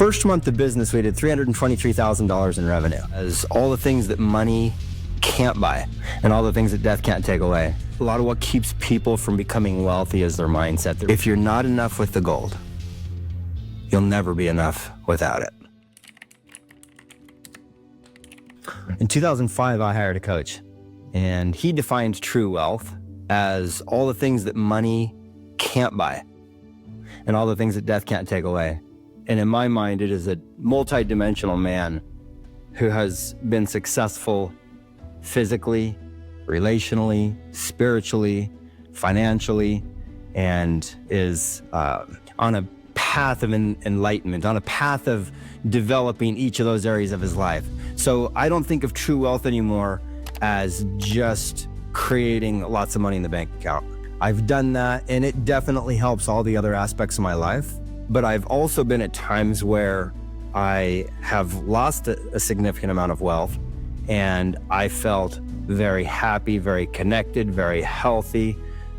First month of business, we did $323,000 in revenue. As all the things that money can't buy and all the things that death can't take away. A lot of what keeps people from becoming wealthy is their mindset. If you're not enough with the gold, you'll never be enough without it. In 2005, I hired a coach, and he defined true wealth as all the things that money can't buy and all the things that death can't take away. And in my mind, it is a multi-dimensional man who has been successful physically, relationally, spiritually, financially, and is on a path of enlightenment, on a path of developing each of those areas of his life. So I don't think of true wealth anymore as just creating lots of money in the bank account. I've done that, and it definitely helps all the other aspects of my life. But I've also been at times where I have lost a significant amount of wealth, and I felt very happy, very connected, very healthy,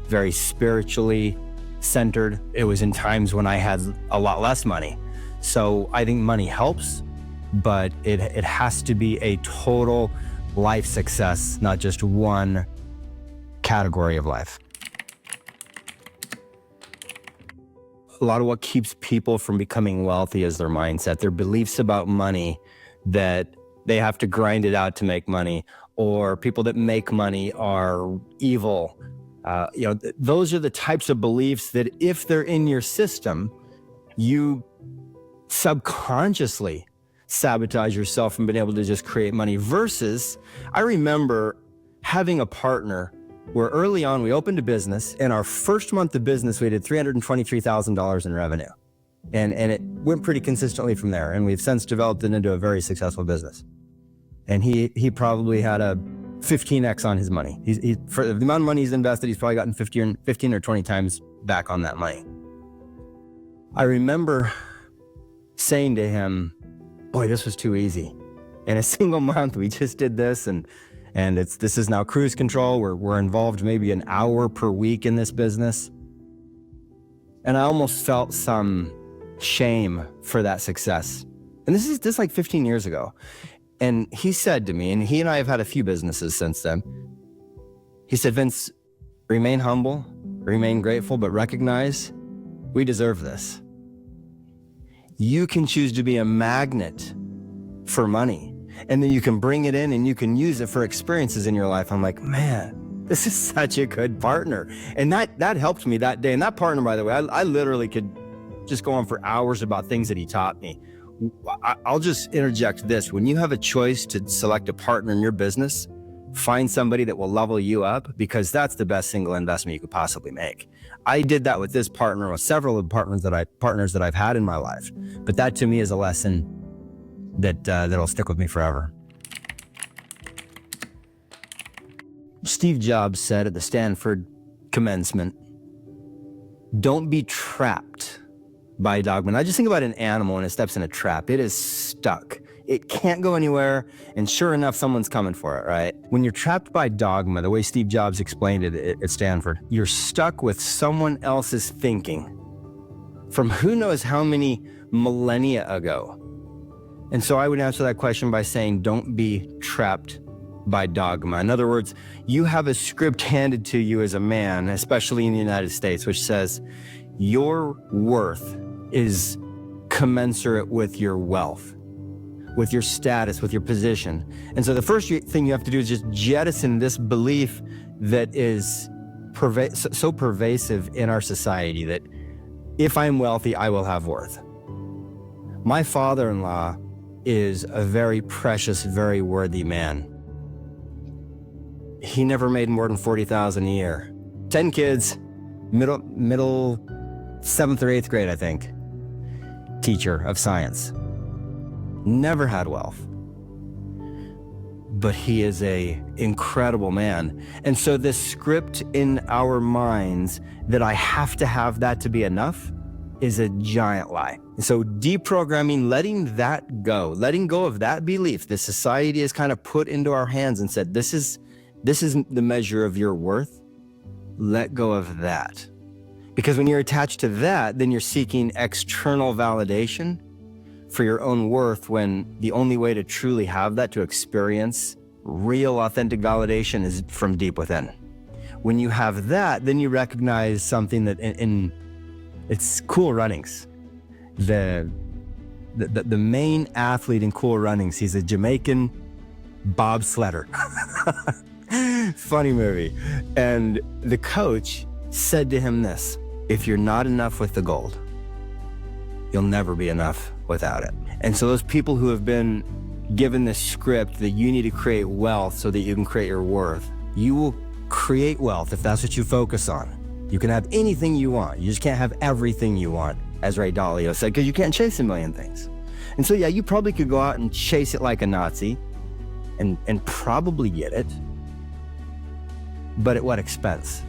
very spiritually centered. It was in times when I had a lot less money. So I think money helps, but it has to be a total life success, not just one category of life. A lot of what keeps people from becoming wealthy is their mindset, their beliefs about money, that they have to grind it out to make money, or people that make money are evil. Those are the types of beliefs that if they're in your system, you subconsciously sabotage yourself from being able to just create money. Versus, I remember having a partner where early on we opened a business. In our first month of business, we did $323,000 in revenue. And it went pretty consistently from there. And we've since developed it into a very successful business. And he probably had a 15x on his money. He for the amount of money he's invested, he's probably gotten 15 or 20 times back on that money. I remember saying to him, boy, this was too easy. In a single month, we just did this, and this is now cruise control. We're involved maybe an hour per week in this business. And I almost felt some shame for that success. And this is like 15 years ago. And he said to me, and he and I have had a few businesses since then. He said, Vince, remain humble, remain grateful, but recognize we deserve this. You can choose to be a magnet for money, and then you can bring it in and you can use it for experiences in your life. I'm like, man, this is such a good partner. And that helped me that day. And that partner, by the way, I literally could just go on for hours about things that he taught me. I'll just interject this. When you have a choice to select a partner in your business, find somebody that will level you up, because that's the best single investment you could possibly make. I did that with this partner, with several of the partners that I've had in my life. But that to me is a lesson that'll stick with me forever. Steve Jobs said at the Stanford commencement, don't be trapped by dogma. I just think about an animal when it steps in a trap. It is stuck. It can't go anywhere, and sure enough, someone's coming for it, right? When you're trapped by dogma, the way Steve Jobs explained it at Stanford, you're stuck with someone else's thinking from who knows how many millennia ago. And so I would answer that question by saying, don't be trapped by dogma. In other words, you have a script handed to you as a man, especially in the United States, which says your worth is commensurate with your wealth, with your status, with your position. And so the first thing you have to do is just jettison this belief that is so pervasive in our society, that if I'm wealthy, I will have worth. My father-in-law is a very precious, very worthy man. He never made more than $40,000 a year. 10 kids, middle 7th or 8th grade, I think. Teacher of science. Never had wealth. But he is an incredible man. And so this script in our minds that I have to have that to be enough is a giant lie. So deprogramming, letting that go, letting go of that belief that society has kind of put into our hands and said, this is the measure of your worth. Let go of that. Because when you're attached to that, then you're seeking external validation for your own worth, when the only way to truly have that, to experience real authentic validation, is from deep within. When you have that, then you recognize something that in it's Cool Runnings. The main athlete in Cool Runnings, he's a Jamaican bobsledder. Funny movie. And the coach said to him this: if you're not enough with the gold, you'll never be enough without it. And so those people who have been given this script that you need to create wealth so that you can create your worth, you will create wealth if that's what you focus on. You can have anything you want. You just can't have everything you want, as Ray Dalio said, because you can't chase a million things. And so, yeah, you probably could go out and chase it like a Nazi and probably get it, but at what expense?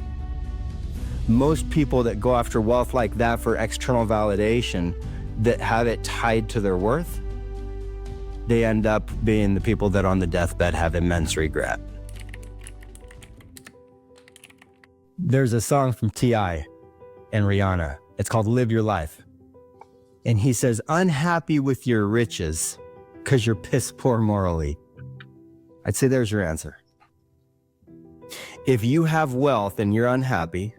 Most people that go after wealth like that for external validation, that have it tied to their worth, they end up being the people that on the deathbed have immense regret. There's a song from T.I. and Rihanna. It's called Live Your Life. And he says, unhappy with your riches because you're piss poor morally. I'd say there's your answer. If you have wealth and you're unhappy,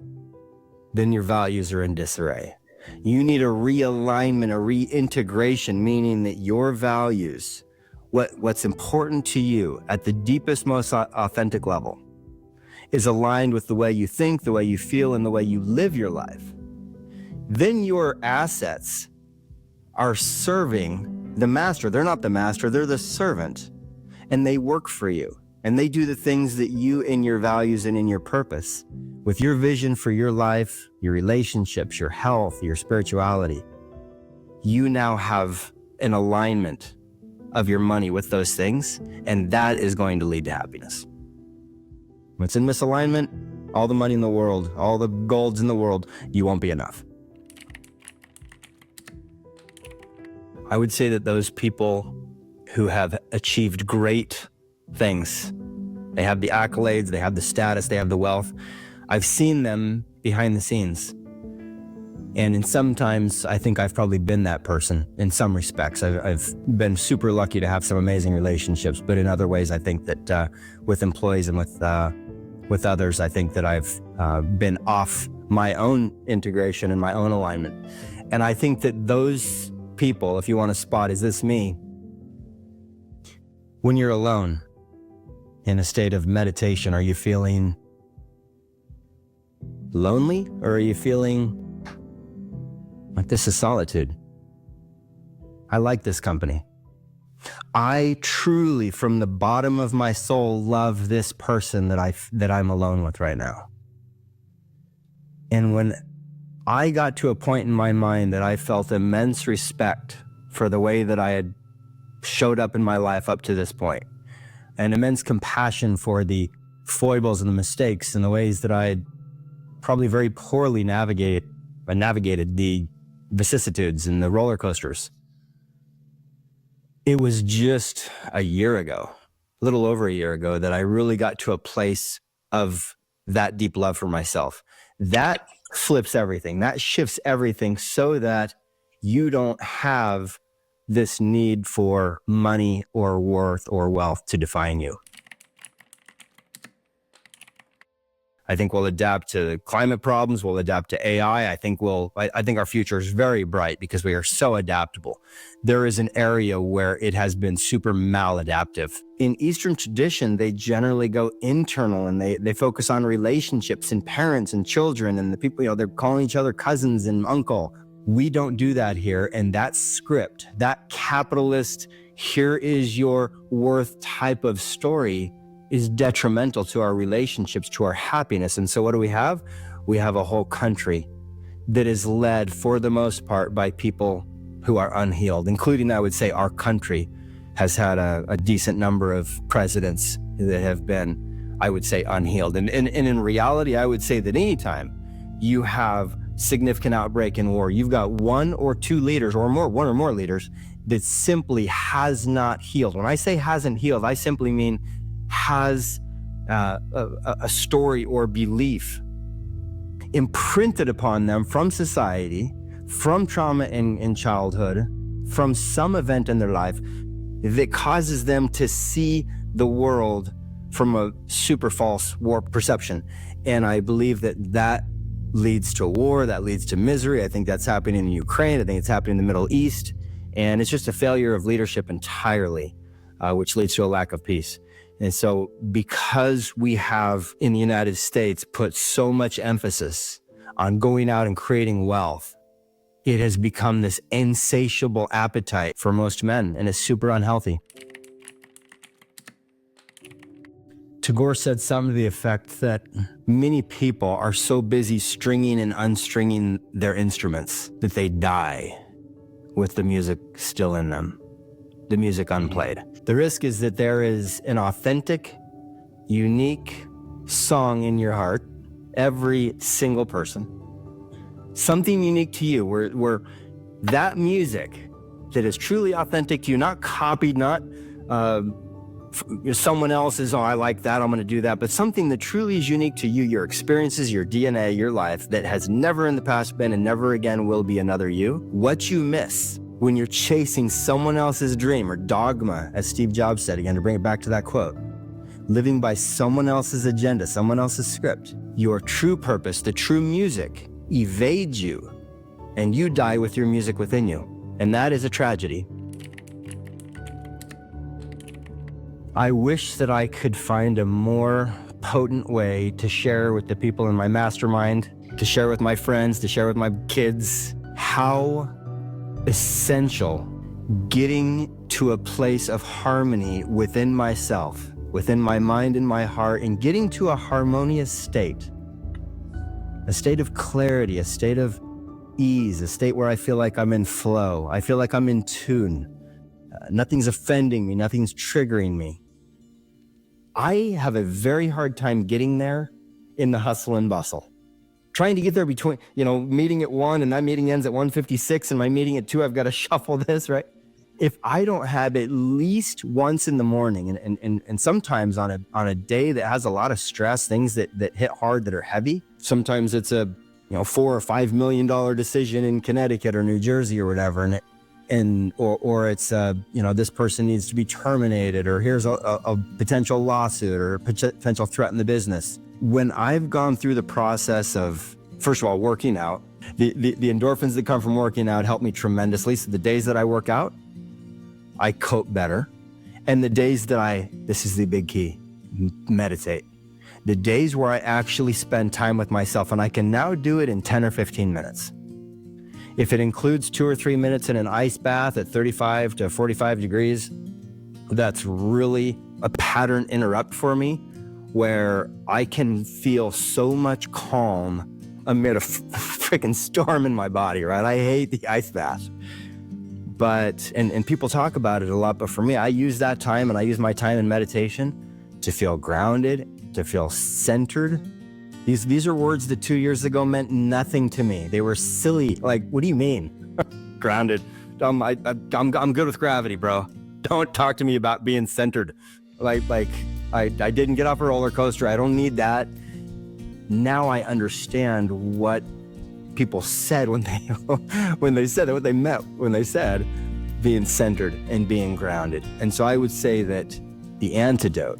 then your values are in disarray. You need a realignment, a reintegration, meaning that your values, what's important to you at the deepest, most authentic level, is aligned with the way you think, the way you feel, and the way you live your life. Then your assets are serving the master. They're not the master, they're the servant. And they work for you. And they do the things that you, in your values and in your purpose, with your vision for your life, your relationships, your health, your spirituality, you now have an alignment of your money with those things, and that is going to lead to happiness. When it's in misalignment, all the money in the world, all the golds in the world, you won't be enough. I would say that those people who have achieved great things, they have the accolades, they have the status, they have the wealth. I've seen them behind the scenes. And sometimes I think I've probably been that person in some respects. I've been super lucky to have some amazing relationships, but in other ways, I think that with employees and with others, I think that I've been off my own integration and my own alignment. And I think that those people, if you want to spot, is this me? When you're alone in a state of meditation, are you feeling lonely, or are you feeling like this is solitude? I like this company. I truly, from the bottom of my soul, love this person that I'm alone with right now. And when I got to a point in my mind that I felt immense respect for the way that I had showed up in my life up to this point, and immense compassion for the foibles and the mistakes and the ways that I had probably very poorly navigated the vicissitudes and the roller coasters. It was just a year ago, a little over a year ago, that I really got to a place of that deep love for myself. That flips everything. That shifts everything so that you don't have this need for money or worth or wealth to define you. I think we'll adapt to climate problems. We'll adapt to AI. I think our future is very bright because we are so adaptable. There is an area where it has been super maladaptive. In Eastern tradition, they generally go internal and they focus on relationships and parents and children and the people, they're calling each other cousins and uncle. We don't do that here. And that script, that capitalist, here is your worth type of story is detrimental to our relationships, to our happiness. And so what do we have? We have a whole country that is led, for the most part, by people who are unhealed, including, I would say, our country has had a decent number of presidents that have been, I would say, unhealed. And in reality, I would say that anytime you have significant outbreak in war, you've got one or two leaders or more, one or more leaders that simply has not healed. When I say hasn't healed, I simply mean has a story or belief imprinted upon them from society, from trauma in childhood, from some event in their life that causes them to see the world from a super false warped perception. And I believe that leads to war, that leads to misery. I think that's happening in Ukraine. I think it's happening in the Middle East. And it's just a failure of leadership entirely, which leads to a lack of peace. And so because we have in the United States put so much emphasis on going out and creating wealth, it has become this insatiable appetite for most men, and it's super unhealthy. Tagore said something to the effect that many people are so busy stringing and unstringing their instruments that they die with the music still in them, the music unplayed. The risk is that there is an authentic, unique song in your heart, every single person, something unique to you, where that music that is truly authentic to you, not copied, not someone else's, oh, I like that, I'm gonna do that, but something that truly is unique to you, your experiences, your DNA, your life, that has never in the past been and never again will be another you. What you miss when you're chasing someone else's dream or dogma, as Steve Jobs said, again, to bring it back to that quote, living by someone else's agenda, someone else's script, your true purpose, the true music, evades you, and you die with your music within you. And that is a tragedy. I wish that I could find a more potent way to share with the people in my mastermind, to share with my friends, to share with my kids, how essential getting to a place of harmony within myself, within my mind and my heart, and getting to a harmonious state, a state of clarity, a state of ease, a state where I feel like I'm in flow, I feel like I'm in tune. Nothing's offending me, nothing's triggering me. I have a very hard time getting there in the hustle and bustle. Trying to get there between, meeting at 1 and that meeting ends at 1:56 and my meeting at 2, I've got to shuffle this, right? If I don't have at least once in the morning and sometimes on a day that has a lot of stress, things that hit hard, that are heavy, sometimes it's a $4 or $5 million decision in Connecticut or New Jersey or whatever, or it's this person needs to be terminated, or here's a potential lawsuit or a potential threat in the business. When I've gone through the process of, first of all, working out, the endorphins that come from working out help me tremendously. So the days that I work out, I cope better. And the days that this is the big key, meditate. The days where I actually spend time with myself, and I can now do it in 10 or 15 minutes. If it includes 2 or 3 minutes in an ice bath at 35 to 45 degrees, that's really a pattern interrupt for me, where I can feel so much calm amid a freaking storm in my body, right? I hate the ice bath. But, and people talk about it a lot, but for me, I use that time, and I use my time in meditation to feel grounded, to feel centered. These are words that 2 years ago meant nothing to me. They were silly. Like, what do you mean? Grounded. I'm good with gravity, bro. Don't talk to me about being centered. I didn't get off a roller coaster. I don't need that. Now I understand what people said when they said it, what they meant when they said being centered and being grounded. And so I would say that the antidote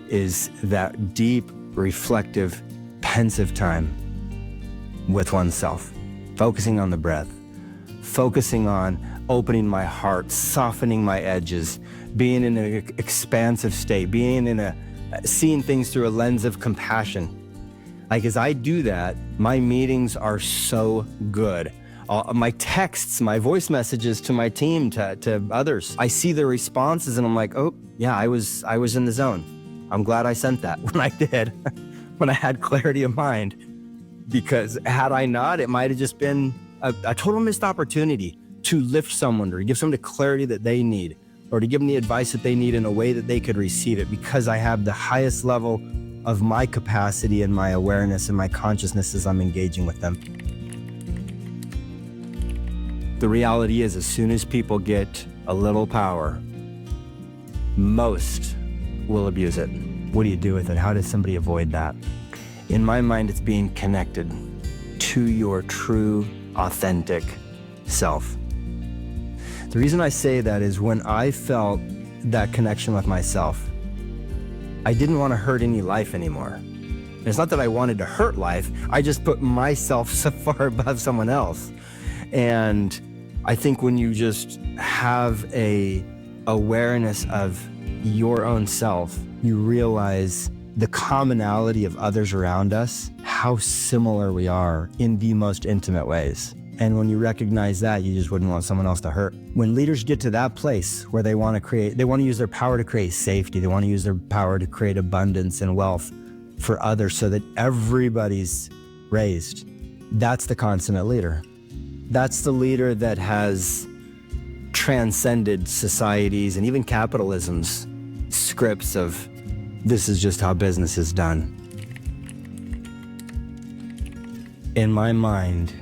is that deep, reflective, pensive time with oneself, focusing on the breath, focusing on opening my heart, softening my edges, being in an expansive state, seeing things through a lens of compassion. Like, as I do that, my meetings are so good. My texts, my voice messages to my team, to others, I see their responses and I'm like, oh yeah, I was in the zone. I'm glad I sent that when I did, when I had clarity of mind, because had I not, it might've just been a total missed opportunity to lift someone or to give someone the clarity that they need, or to give them the advice that they need in a way that they could receive it, because I have the highest level of my capacity and my awareness and my consciousness as I'm engaging with them. The reality is, as soon as people get a little power, most will abuse it. What do you do with it? How does somebody avoid that? In my mind, it's being connected to your true, authentic self. The reason I say that is when I felt that connection with myself, I didn't want to hurt any life anymore. It's not that I wanted to hurt life, I just put myself so far above someone else. And I think when you just have a awareness of your own self, you realize the commonality of others around us, how similar we are in the most intimate ways. And when you recognize that, you just wouldn't want someone else to hurt. When leaders get to that place where they want to use their power to create safety, they want to use their power to create abundance and wealth for others so that everybody's raised. That's the consummate leader. That's the leader that has transcended societies and even capitalism's scripts of this is just how business is done. In my mind,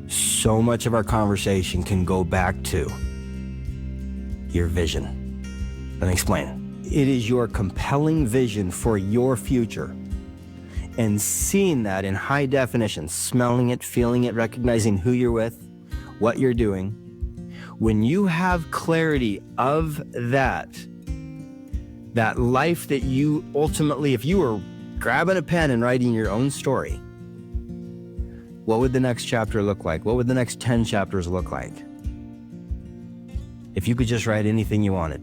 so much of our conversation can go back to your vision. Let me explain. It is your compelling vision for your future. And seeing that in high definition, smelling it, feeling it, recognizing who you're with, what you're doing. When you have clarity of that life that you ultimately, if you were grabbing a pen and writing your own story, what would the next chapter look like? What would the next 10 chapters look like? If you could just write anything you wanted.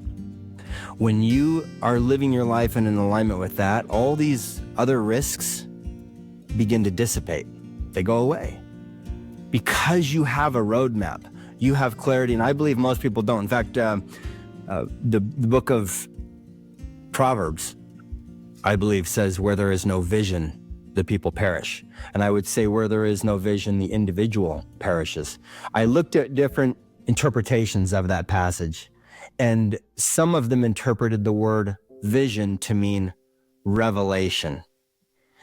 When you are living your life in alignment with that, all these other risks begin to dissipate. They go away. Because you have a roadmap, you have clarity, and I believe most people don't. In fact, the book of Proverbs, I believe, says where there is no vision, the people perish. And I would say where there is no vision, the individual perishes. I looked at different interpretations of that passage, and some of them interpreted the word vision to mean revelation.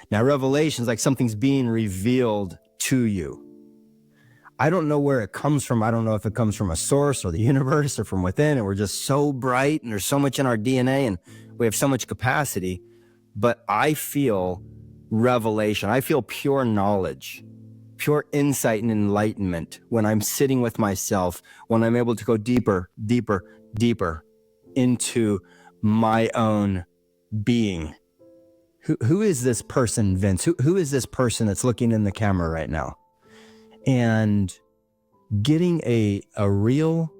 Now, revelation is like something's being revealed to you. I don't know where it comes from. I don't know if it comes from a source or the universe or from within, and we're just so bright and there's so much in our DNA and we have so much capacity. But I feel revelation. I feel pure knowledge, pure insight and enlightenment when I'm sitting with myself, when I'm able to go deeper, deeper, deeper into my own being. Who is this person, Vince? Who is this person that's looking in the camera right now? And getting a real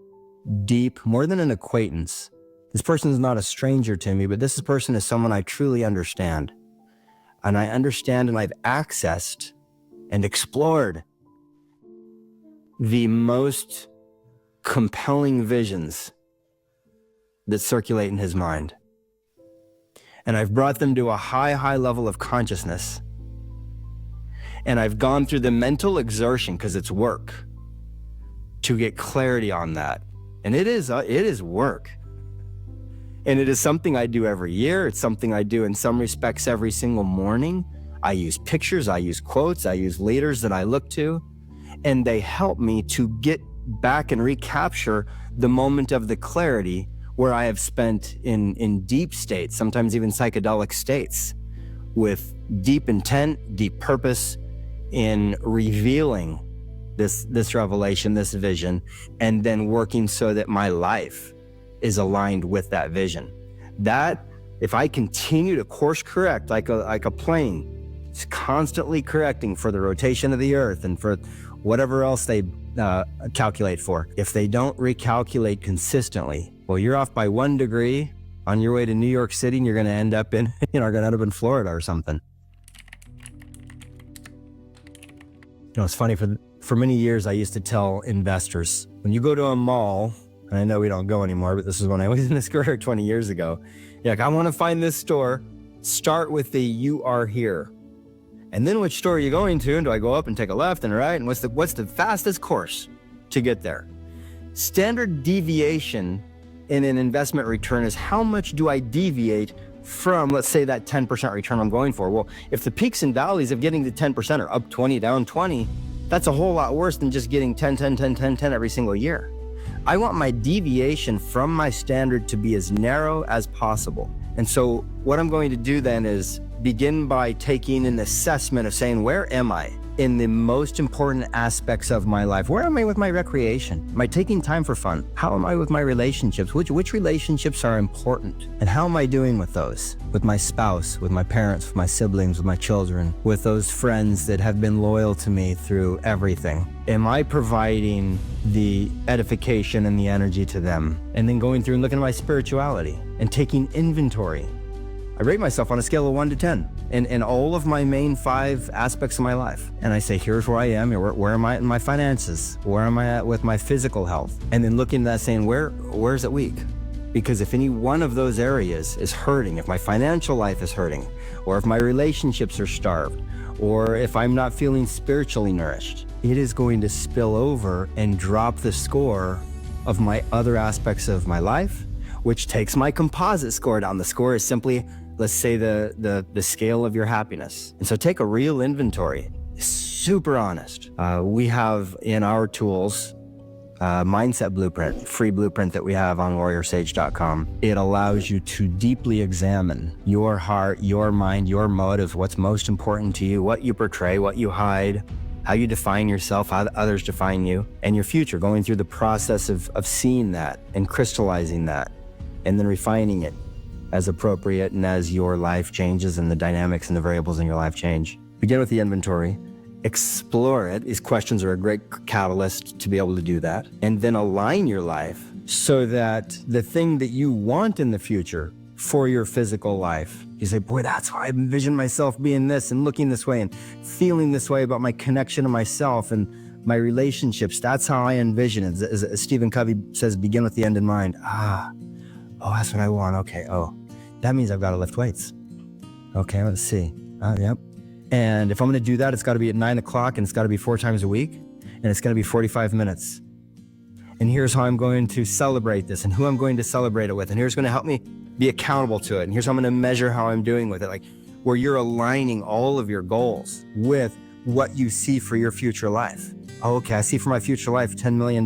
deep, more than an acquaintance. This person is not a stranger to me, but this person is someone I truly understand. And I understand, and I've accessed and explored the most compelling visions that circulate in his mind. And I've brought them to a high level of consciousness. And I've gone through the mental exertion, because it's work, to get clarity on that. And it is work. And it is something I do every year. It's something I do in some respects every single morning. I use pictures, I use quotes, I use leaders that I look to, and they help me to get back and recapture the moment of the clarity where I have spent in deep states, sometimes even psychedelic states, with deep intent, deep purpose in revealing this revelation, this vision, and then working so that my life is aligned with that vision. That, if I continue to course correct like a plane, it's constantly correcting for the rotation of the earth and for whatever else they calculate for. If they don't recalculate consistently, well, you're off by 1 degree on your way to New York City, and you're going to end up in, Florida or something. It's funny, for many years, I used to tell investors, when you go to a mall, and I know we don't go anymore, but this is when I was in this career 20 years ago. You're like, I want to find this store. Start with the "you are here." And then which store are you going to? And do I go up and take a left and a right? And what's the fastest course to get there? Standard deviation in an investment return is how much do I deviate from, let's say, that 10% return I'm going for. Well, if the peaks and valleys of getting to 10% are up 20, down 20, that's a whole lot worse than just getting 10, 10, 10, 10, 10 every single year. I want my deviation from my standard to be as narrow as possible. And so what I'm going to do then is begin by taking an assessment of saying, where am I? in the most important aspects of my life. Where am I with my recreation? Am I taking time for fun? How am I with my relationships? Which relationships are important? And how am I doing with those? With my spouse, with my parents, with my siblings, with my children, with those friends that have been loyal to me through everything? Am I providing the edification and the energy to them? And then going through and looking at my spirituality and taking inventory. I rate myself on a scale of 1 to 10 in all of my main 5 aspects of my life. And I say, here's where I am. Where am I in my finances? Where am I at with my physical health? And then looking at that saying, where's it weak? Because if any one of those areas is hurting, if my financial life is hurting, or if my relationships are starved, or if I'm not feeling spiritually nourished, it is going to spill over and drop the score of my other aspects of my life, which takes my composite score down. The score is simply, let's say, the scale of your happiness. And so take a real inventory, super honest. We have in our tools, Mindset Blueprint, free blueprint that we have on warriorsage.com. It allows you to deeply examine your heart, your mind, your motives, what's most important to you, what you portray, what you hide, how you define yourself, how others define you, and your future, going through the process of seeing that and crystallizing that, and then refining it as appropriate and as your life changes and the dynamics and the variables in your life change. Begin with the inventory, explore it. These questions are a great catalyst to be able to do that. And then align your life so that the thing that you want in the future for your physical life, you say, boy, that's why I envision myself being this and looking this way and feeling this way about my connection to myself and my relationships. That's how I envision it. As Stephen Covey says, begin with the end in mind. Oh, that's what I want. Okay. Oh, that means I've got to lift weights. Okay, let's see. Yep. And if I'm going to do that, it's got to be at 9 o'clock and it's got to be 4 times a week and it's going to be 45 minutes. And here's how I'm going to celebrate this and who I'm going to celebrate it with. And here's going to help me be accountable to it. And here's how I'm going to measure how I'm doing with it. Like where you're aligning all of your goals with what you see for your future life. Oh, okay, I see for my future life $10 million,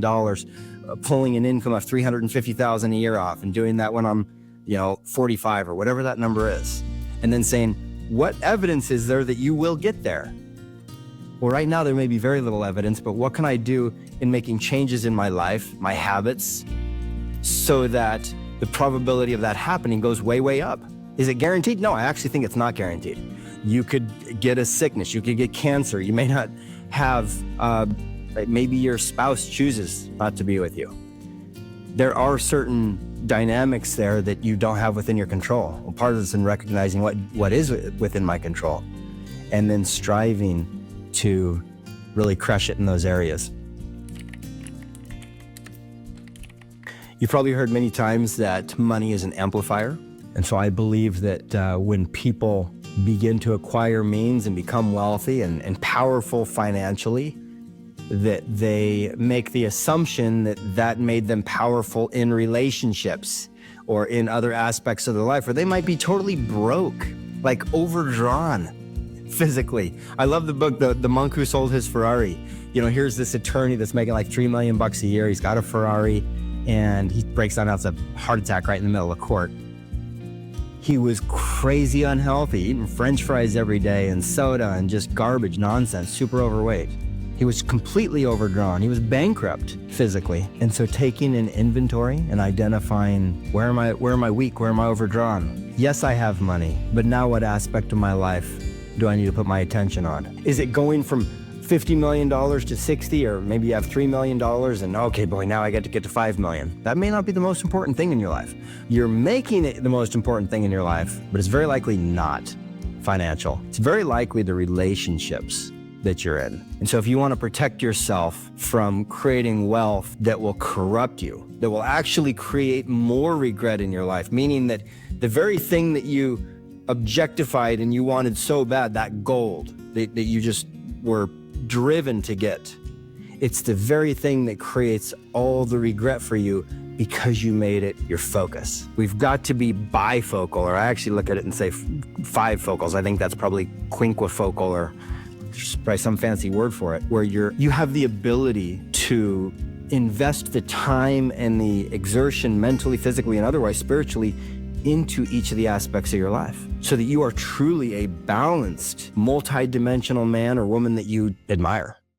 pulling an income of $350,000 a year off and doing that when I'm 45 or whatever that number is. And then saying, what evidence is there that you will get there? Well, right now there may be very little evidence, but what can I do in making changes in my life, my habits, so that the probability of that happening goes way, way up? Is it guaranteed? No, I actually think it's not guaranteed. You could get a sickness, you could get cancer, you may not have, maybe your spouse chooses not to be with you. There are certain dynamics there that you don't have within your control. Well, part of it's in recognizing what is within my control and then striving to really crush it in those areas. You've probably heard many times that money is an amplifier. And so I believe that when people begin to acquire means and become wealthy and powerful financially, that they make the assumption that made them powerful in relationships or in other aspects of their life, or they might be totally broke, like overdrawn physically. I love the book, The Monk Who Sold His Ferrari. Here's this attorney that's making like $3 million a year. He's got a Ferrari and he breaks down, has a heart attack right in the middle of court. He was crazy unhealthy, eating French fries every day and soda and just garbage, nonsense, super overweight. He was completely overdrawn. He was bankrupt physically. And so taking an inventory and identifying where am I weak? Where am I overdrawn? Yes, I have money, but now what aspect of my life do I need to put my attention on? Is it going from $50 million to 60, or maybe you have $3 million and okay, boy, now I get to 5 million. That may not be the most important thing in your life. You're making it the most important thing in your life, but it's very likely not financial. It's very likely the relationships that you're in. And so if you want to protect yourself from creating wealth that will corrupt you, that will actually create more regret in your life, meaning that the very thing that you objectified and you wanted so bad, that gold that you just were driven to get, it's the very thing that creates all the regret for you because you made it your focus. We've got to be bifocal, or I actually look at it and say 5 focals. I think that's probably quinquefocal, or there's probably some fancy word for it, where you have the ability to invest the time and the exertion mentally, physically, and otherwise spiritually into each of the aspects of your life so that you are truly a balanced, multi-dimensional man or woman that you admire.